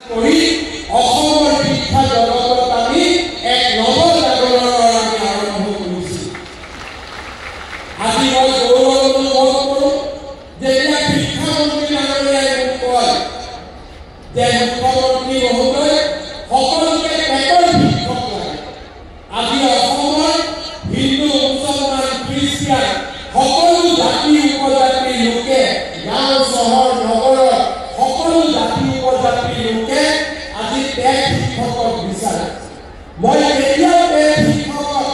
কৰি অসমৰ শিক্ষা জগতত আমি এক নৱজাগৰণৰ আমি আৰম্ভ কৰিছোঁ। আজি মই গৌৰৱ অনুভৱ কৰোঁ যেতিয়া শিক্ষামন্ত্ৰী ডাঙৰীয়াই মোক কয় যে মুখ্যমন্ত্ৰী মহোদয় সকলোকে পেটৰ শিক্ষক লাগে। আজি অসমৰ হিন্দু মুছলমান খ্ৰীষ্টিয়ান সকলো জাতি উপজাতিৰ লোকে গাঁও চহৰ নগৰৰ সকলো জাতি উপজাতিৰ লোকে আজি পেট শিক্ষকক বিচাৰে। মই কেতিয়াও পেট শিক্ষকক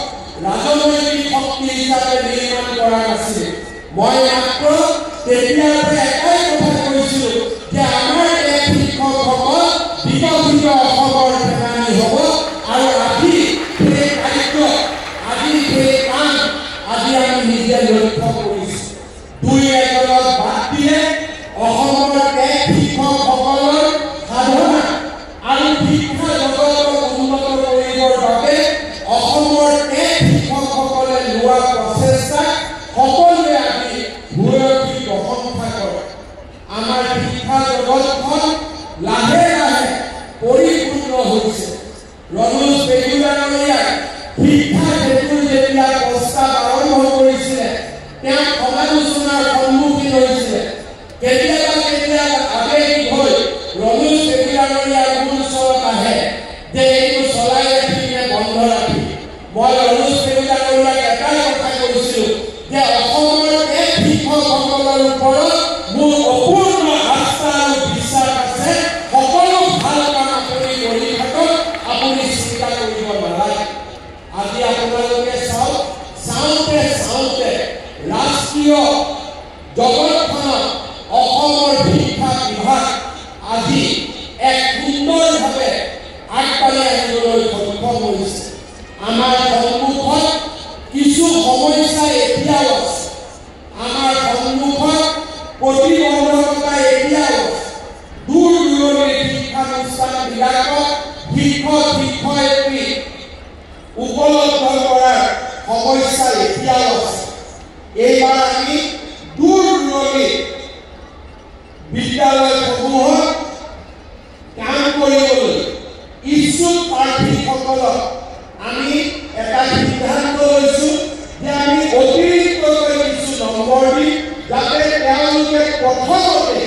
ৰাজনৈতিক শক্তি হিচাপে নিৰ্মাণ কৰা নাছিল। মই মাত্ৰ তেতিয়াতে এটাই কথা কৈছিলোঁ যে আমাৰ পেট শিক্ষকসকল বিকশিত অসমৰ সেনানী হ'ব আৰু আজি সেই দায়িত্ব আজি সেই কাম আজি আমি নিজে লক্ষ্য কৰিছোঁ। দুই এজনক বাদ দিলে অসমৰ পেট শিক্ষকসকলৰ সাধনা আৰু শিক্ষা জগতক উন্নত কৰিবৰ বাবে অসমৰ পেট শিক্ষকসকলে লোৱা প্ৰচেষ্টা সকলোৱে আজি ভূয়সী প্ৰশংসা কৰে। আমাৰ শিক্ষা জগতখন লাহে লাহে পৰিপূৰ্ণ হৈছে। ৰণোজ পেগু ডাঙৰীয়াই শিক্ষা ক্ষেত্ৰত যেতিয়া প্ৰস্তাৱ আৰম্ভ কৰিছিলে তেওঁ সমালোচনাৰ সন্মুখীন হৈছিলে। কেতিয়াবা আবেগিক হৈ ৰণোজ পেগু ডাঙৰীয়াৰ মূল ওচৰত আহে যে এইটো চলাই ৰাখিলে বন্ধ ৰাখি। মই ৰণোজ পেগু ডাঙৰীয়াক এটাই কথা কৈছিলোঁ যে অসমৰ পেট শিক্ষকসকলৰ ওপৰত মোৰ অপূৰ্ণ আস্থা আৰু বিশ্বাস আছে। সকলো ভাল কাম আপুনি কৰি থাকক, আপুনি চিন্তা কৰিব নালাগে। আজি আপোনালোকে চাওক, চাওঁতে চাওঁতে ৰাষ্ট্ৰীয় জগতখনত অসমৰ শিক্ষা বিভাগ আজি এক সুন্দৰভাৱে আগবাঢ়ি আহিবলৈ সক্ষম হৈছে। আমাৰ সন্মুখত কিছু সমস্যা এতিয়াও আছে। আমাৰ সন্মুখত প্ৰতিবন্ধকতা এতিয়াও আছে। দূৰ দূৰণিৰ শিক্ষানুষ্ঠানবিলাকত শিক্ষক শিক্ষয়িত্ৰী উপলব্ধ কৰাৰ সমস্যা এতিয়াও আছে। এইবাৰ আমি দূৰ দূৰণিৰ বিদ্যালয়সমূহত কাম কৰিবলৈ ইচ্ছুক প্ৰাৰ্থীসকলক আমি এটা সিদ্ধান্ত লৈছোঁ যে আমি অতিৰিক্তকৈ কিছু নম্বৰ দিম যাতে তেওঁলোকে প্ৰথমতে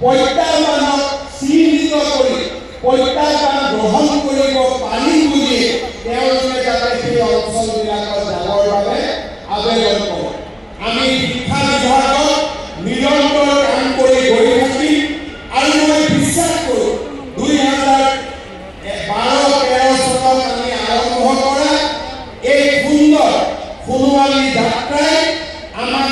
প্ৰত্যাহ্বানক চিহ্নিত কৰি প্ৰত্যাহ্বান গ্ৰহণ কৰিব পাৰিম বুলি তেওঁলোকে যাতে সেই অঞ্চলবিলাকত যাবৰ বাবে আবেদন কৰে। আমি শিক্ষা বিভাগত নিৰন্তৰ কাম কৰি গৈ থাকিম আৰু মই বিশ্বাস কৰোঁ 2012-13 চনত আমি আৰম্ভ কৰা এই সুন্দৰ সোণোৱালী যাত্ৰাই আমাক